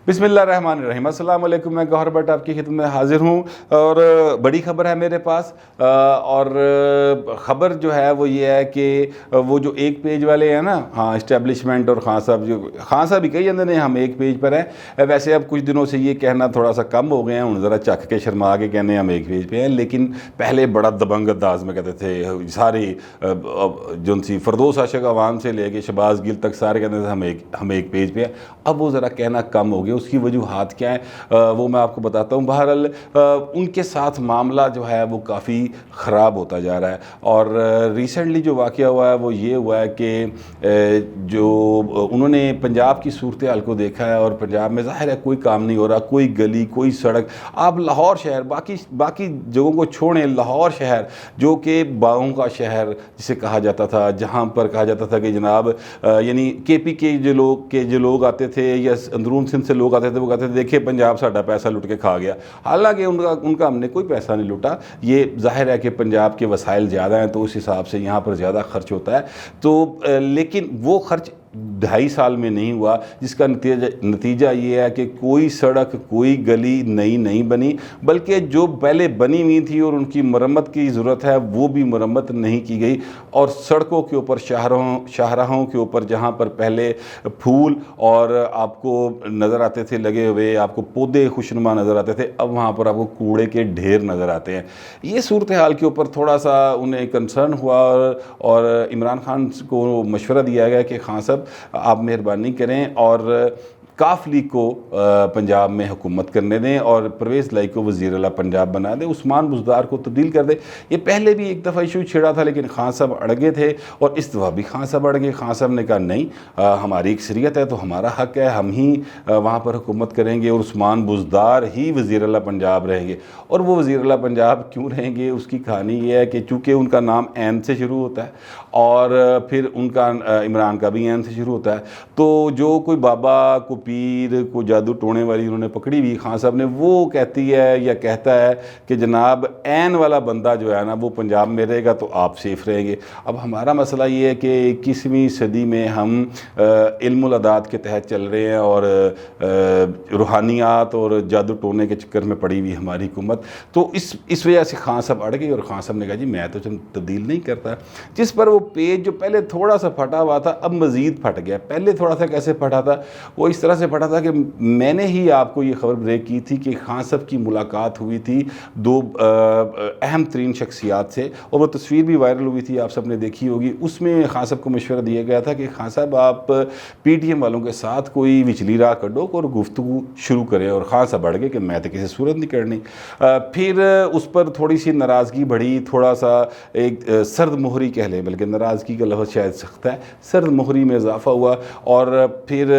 بسم اللہ الرحمن الرحیم۔ السلام علیکم، میں گوہر بٹ آپ کی خدمت میں حاضر ہوں اور بڑی خبر ہے میرے پاس، اور خبر جو ہے وہ یہ ہے کہ وہ جو ایک پیج والے ہیں نا، اسٹیبلشمنٹ اور خان صاحب ہی کہی جاندے نے ہم ایک پیج پر ہیں۔ ویسے اب کچھ دنوں سے یہ کہنا تھوڑا سا کم ہو گئے ہیں، ہوں ذرا چک کے شرما کے کہنے ہم ایک پیج پہ ہیں، لیکن پہلے بڑا دبنگ انداز میں کہتے تھے ساری جو سی فردوس عاشق عوام سے لے کے شہباز گل تک سارے کہتے تھے ہم ایک پیج پہ ہیں۔ اب وہ ذرا کہنا کم ہو گیا، اس کی وجوہات کیا ہیں وہ میں آپ کو بتاتا ہوں۔ بہرحال ان کے ساتھ معاملہ جو ہے وہ کافی خراب ہوتا جا رہا ہے، اور ریسنٹلی جو واقعہ ہوا ہے وہ یہ ہوا ہے کہ جو انہوں نے پنجاب کی صورتحال کو دیکھا ہے، اور پنجاب میں ظاہر ہے کوئی کام نہیں ہو رہا، کوئی گلی کوئی سڑک۔ آپ لاہور شہر باقی جگہوں کو چھوڑیں، لاہور شہر جو کہ باغوں کا شہر جسے کہا جاتا تھا، جہاں پر کہا جاتا تھا کہ جناب یعنی کے پی کے جو لوگ آتے تھے یا اندرون سندھ سے لوگ آتے تھے، وہ کہتے تھے دیکھیں پنجاب ساڈا پیسہ لٹ کے کھا گیا۔ حالانکہ ان کا ہم نے کوئی پیسہ نہیں لوٹا، یہ ظاہر ہے کہ پنجاب کے وسائل زیادہ ہیں تو اس حساب سے یہاں پر زیادہ خرچ ہوتا ہے، تو لیکن وہ خرچ 2.5 سال میں نہیں ہوا، جس کا نتیجہ یہ ہے کہ کوئی سڑک کوئی گلی نئی نہیں بنی، بلکہ جو پہلے بنی ہوئی تھی اور ان کی مرمت کی ضرورت ہے وہ بھی مرمت نہیں کی گئی، اور سڑکوں کے اوپر شاہراہوں کے اوپر جہاں پر پہلے پھول اور آپ کو نظر آتے تھے لگے ہوئے، آپ کو پودے خوشنما نظر آتے تھے، اب وہاں پر آپ کو کوڑے کے ڈھیر نظر آتے ہیں۔ یہ صورتحال کے اوپر تھوڑا سا انہیں کنسرن ہوا، اور عمران خان کو مشورہ دیا گیا کہ خان صاحب آپ مہربانی کریں اور کاف لیگ کو پنجاب میں حکومت کرنے دیں، اور پرویز لائی کو وزیر اعلیٰ پنجاب بنا دیں، عثمان بزدار کو تبدیل کر دیں۔ یہ پہلے بھی ایک دفعہ ایشو چھڑا تھا، لیکن خان صاحب اڑگے تھے، اور اس دفعہ بھی خان صاحب اڑگے۔ خان صاحب نے کہا نہیں، ہماری اکثریت ہے تو ہمارا حق ہے، ہم ہی وہاں پر حکومت کریں گے، اور عثمان بزدار ہی وزیر اعلیٰ پنجاب رہیں گے۔ اور وہ وزیر اعلیٰ پنجاب کیوں رہیں گے، اس کی کہانی یہ ہے کہ چونکہ ان کا نام این سے شروع ہوتا ہے، اور پھر ان کا عمران کا بھی این سے شروع ہوتا ہے، تو جو کوئی بابا کو پیر کو جادو ٹونے والی انہوں نے پکڑی ہوئی خان صاحب نے، وہ کہتی ہے یا کہتا ہے کہ جناب این والا بندہ جو ہے نا وہ پنجاب میں رہے گا تو آپ سیف رہیں گے۔ اب ہمارا مسئلہ یہ ہے کہ 21ویں صدی میں ہم علم الادات کے تحت چل رہے ہیں، اور روحانیات اور جادو ٹونے کے چکر میں پڑی ہوئی ہماری حکومت، تو اس وجہ سے خان صاحب اڑ گئی، اور خان صاحب نے کہا جی میں تو تبدیل نہیں کرتا، جس پر وہ پیج جو پہلے تھوڑا سا پھٹا ہوا تھا اب مزید پھٹ گیا۔ پہلے تھوڑا سا کیسے پھٹا تھا، وہ اس طرح سے پھٹا تھا کہ میں نے ہی آپ کو یہ خبر بریک کی تھی کہ خان صاحب کی ملاقات ہوئی تھی 2 اہم ترین شخصیات سے، اور وہ تصویر بھی وائرل ہوئی تھی، آپ سب نے دیکھی ہوگی۔ اس میں خان صاحب کو مشورہ دیا گیا تھا کہ خان صاحب آپ پی ٹی ایم والوں کے ساتھ کوئی وچلی راہ کڈو اور گفتگو شروع کریں، اور خان صاحب بڑھ گئے کہ میں تو کسی صورت نہیں کرنی۔ پھر اس پر تھوڑی سی ناراضگی بڑھی، تھوڑا سا ایک سرد مہری کہہ لیں، بلکہ ناراضگی کا لفظ شاید سخت ہے، سرد مہری میں اضافہ ہوا، اور پھر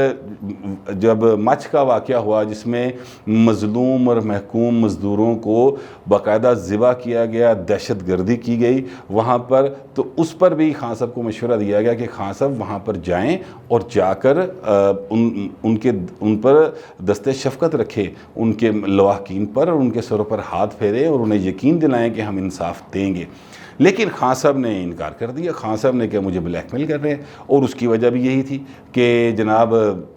جب مچھ کا واقعہ ہوا جس میں مظلوم اور محکوم مزدوروں کو باقاعدہ ذبح کیا گیا، دہشت گردی کی گئی وہاں پر، تو اس پر بھی خان صاحب کو مشورہ دیا گیا کہ خان صاحب وہاں پر جائیں اور جا کر ان پر دست شفقت رکھے، ان کے لواحقین پر، اور ان کے سروں پر ہاتھ پھیرے اور انہیں یقین دلائیں کہ ہم انصاف دیں گے۔ لیکن خان صاحب نے انکار کر دیا۔ خان صاحب نے کہا مجھے بلیک میل کر رہے ہیں، اور اس کی وجہ بھی یہی تھی کہ جناب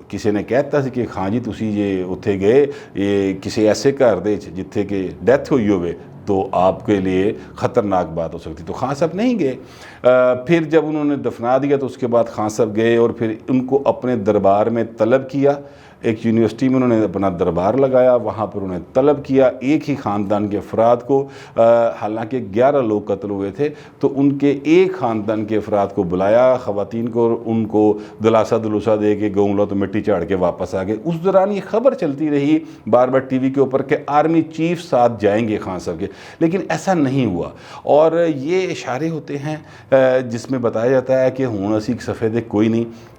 کسی نے کہتا سی کہ خان جی تسی یہ اتھے گئے یہ کسی ایسے گھر دے جتھے کہ ڈیتھ ہوئی ہوئے تو آپ کے لیے خطرناک بات ہو سکتی، تو خان صاحب نہیں گئے۔ پھر جب انہوں نے دفنا دیا تو اس کے بعد خان صاحب گئے، اور پھر ان کو اپنے دربار میں طلب کیا۔ ایک یونیورسٹی میں انہوں نے اپنا دربار لگایا، وہاں پر انہیں طلب کیا ایک ہی خاندان کے افراد کو، حالانکہ 11 لوگ قتل ہوئے تھے، تو ان کے ایک خاندان کے افراد کو بلایا، خواتین کو، اور ان کو دلاسا دلوسا دے کے گوں لو تو مٹی چاڑ کے واپس آ گئے۔ اس دوران یہ خبر چلتی رہی بار بار ٹی وی کے اوپر کہ آرمی چیف ساتھ جائیں گے خان صاحب کے، لیکن ایسا نہیں ہوا، اور یہ اشارے ہوتے ہیں جس میں بتایا جاتا ہے کہ ہوں اسی صفحے دے کوئی نہیں۔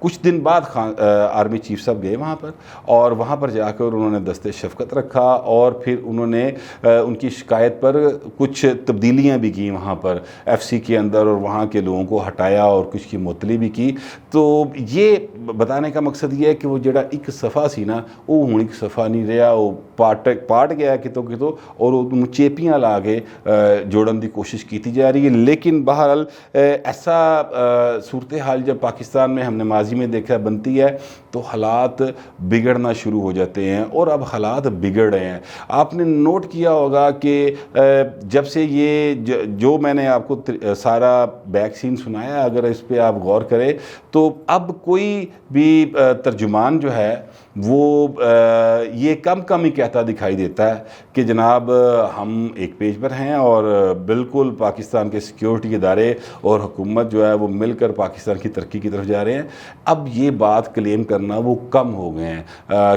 کچھ دن بعد آرمی چیف صاحب گئے وہاں پر، اور وہاں پر جا کر انہوں نے دست شفقت رکھا، اور پھر انہوں نے ان کی شکایت پر کچھ تبدیلیاں بھی کی وہاں پر ایف سی کے اندر، اور وہاں کے لوگوں کو ہٹایا اور کچھ کی معطلی بھی کی۔ تو یہ بتانے کا مقصد یہ ہے کہ وہ جڑا ایک صفحہ سی نا وہ ہوں ایک صفحہ نہیں رہا، وہ پاٹ گیا کتوں اور وہ چیپیاں لا کے جوڑن دی کوشش کی جا رہی ہے۔ لیکن بہرحال ایسا صورتحال جب پاکستان میں ہم نے ماضی ماضی میں دیکھا بنتی ہے تو حالات بگڑنا شروع ہو جاتے ہیں، اور اب حالات بگڑ رہے ہیں۔ آپ نے نوٹ کیا ہوگا کہ جب سے یہ جو میں نے آپ کو سارا بیک سین سنایا، اگر اس پہ آپ غور کریں تو اب کوئی بھی ترجمان جو ہے وہ یہ کم ہی کہتا دکھائی دیتا ہے کہ جناب ہم ایک پیج پر ہیں اور بالکل پاکستان کے سیکیورٹی ادارے اور حکومت جو ہے وہ مل کر پاکستان کی ترقی کی طرف جا رہے ہیں۔ اب یہ بات کلیم کرنا وہ کم ہو گئے ہیں،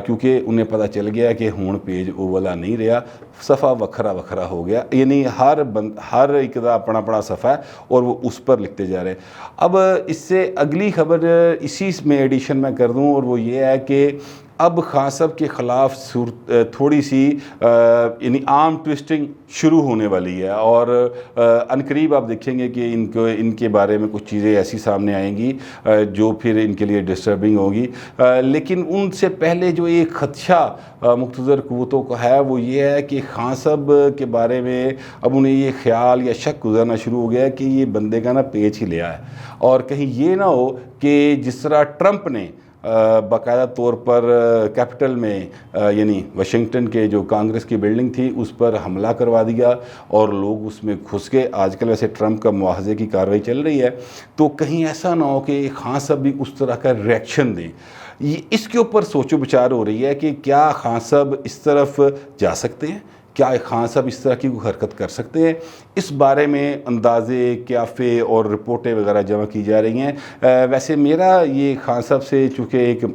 کیونکہ انہیں پتہ چل گیا کہ ہون پیج اولا نہیں رہا، صفحہ وکھرا ہو گیا، یعنی ہر ایک دا اپنا صفحہ ہے اور وہ اس پر لکھتے جا رہے ہیں۔ اب اس سے اگلی خبر اسی میں ایڈیشن میں کر دوں، اور وہ یہ ہے کہ اب خان صاحب کے خلاف تھوڑی سی یعنی عام ٹوسٹنگ شروع ہونے والی ہے، اور عنقریب آپ دیکھیں گے کہ ان کے بارے میں کچھ چیزیں ایسی سامنے آئیں گی جو پھر ان کے لیے ڈسٹربنگ ہوگی۔ لیکن ان سے پہلے جو ایک خدشہ مقتدر قوتوں کا ہے وہ یہ ہے کہ خان صاحب کے بارے میں اب انہیں یہ خیال یا شک گزرنا شروع ہو گیا ہے کہ یہ بندے کا نا پیچ ہی لیا ہے، اور کہیں یہ نہ ہو کہ جس طرح ٹرمپ نے باقاعدہ طور پر کیپٹل میں یعنی واشنگٹن کے جو کانگریس کی بلڈنگ تھی اس پر حملہ کروا دیا اور لوگ اس میں گھس گئے۔ آج کل ویسے ٹرمپ کا مواخذے کی کارروائی چل رہی ہے، تو کہیں ایسا نہ ہو کہ خان صاحب بھی اس طرح کا ریئیکشن دیں۔ اس کے اوپر سوچ و بچار ہو رہی ہے کہ کیا خان صاحب اس طرف جا سکتے ہیں، کیا خان صاحب اس طرح کی کوئی حرکت کر سکتے ہیں۔ اس بارے میں اندازے، قیافے اور رپورٹیں وغیرہ جمع کی جا رہی ہیں۔ ویسے میرا یہ خان صاحب سے چونکہ ایک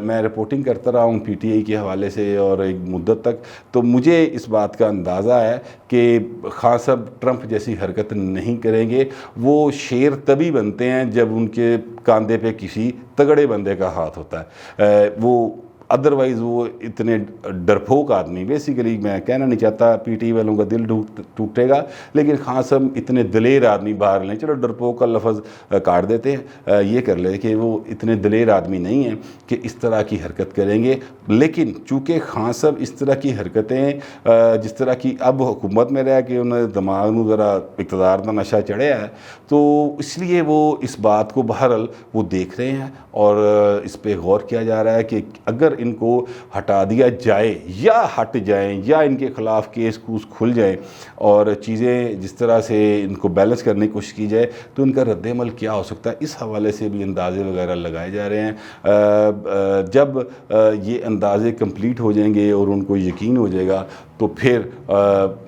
میں رپورٹنگ کرتا رہا ہوں پی ٹی آئی کے حوالے سے اور ایک مدت تک، تو مجھے اس بات کا اندازہ ہے کہ خان صاحب ٹرمپ جیسی حرکت نہیں کریں گے۔ وہ شیر تبھی بنتے ہیں جب ان کے کاندھے پہ کسی تگڑے بندے کا ہاتھ ہوتا ہے، وہ ادروائز وہ اتنے ڈرپوک آدمی، بیسیکلی میں کہنا نہیں چاہتا پی ٹی والوں کا دل ٹوٹے گا، لیکن خان صاحب اتنے دلیر آدمی باہر لیں، چلو ڈرپوک کا لفظ کاٹ دیتے ہیں، یہ کر لیں کہ وہ اتنے دلیر آدمی نہیں ہیں کہ اس طرح کی حرکت کریں گے۔ لیکن چونکہ خان صاحب اس طرح کی حرکتیں جس طرح کی اب حکومت میں رہ کے انہیں دماغ میں ذرا اقتدار کا نشہ چڑھیا ہے، تو اس لیے وہ اس بات کو بہرحال وہ دیکھ رہے ہیں اور اس پہ غور کیا جا رہا ہے کہ اگر ان کو ہٹا دیا جائے یا ہٹ جائیں یا ان کے خلاف کیس کوس کھل جائیں اور چیزیں جس طرح سے ان کو بیلنس کرنے کی کوشش کی جائے تو ان کا رد عمل کیا ہو سکتا ہے، اس حوالے سے بھی اندازے وغیرہ لگائے جا رہے ہیں۔ جب یہ اندازے کمپلیٹ ہو جائیں گے اور ان کو یقین ہو جائے گا تو پھر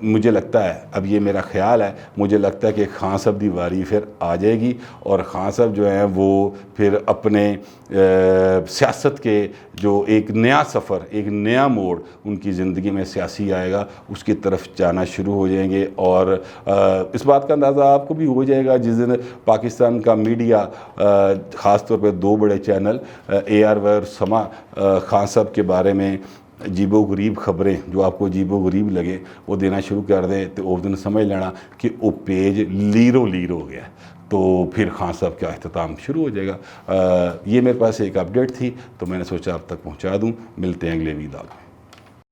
مجھے لگتا ہے، اب یہ میرا خیال ہے، مجھے لگتا ہے کہ خان صاحب دی واری پھر آ جائے گی اور خان صاحب جو ہیں وہ پھر اپنے سیاست کے جو ایک نیا سفر، ایک نیا موڑ ان کی زندگی میں سیاسی آئے گا، اس کی طرف جانا شروع ہو جائیں گے۔ اور اس بات کا اندازہ آپ کو بھی ہو جائے گا جس دن پاکستان کا میڈیا، خاص طور پہ دو بڑے چینل AR اور سما، خان صاحب کے بارے میں عجیب و غریب خبریں جو آپ کو عجیب و غریب لگے وہ دینا شروع کر دیں، تو اس دن سمجھ لینا کہ وہ پیج لیرو ہو گیا، تو پھر خان صاحب کا اختتام شروع ہو جائے گا۔ یہ میرے پاس ایک اپڈیٹ تھی تو میں نے سوچا آپ تک پہنچا دوں۔ ملتے ہیں اگلے ویڈیو میں۔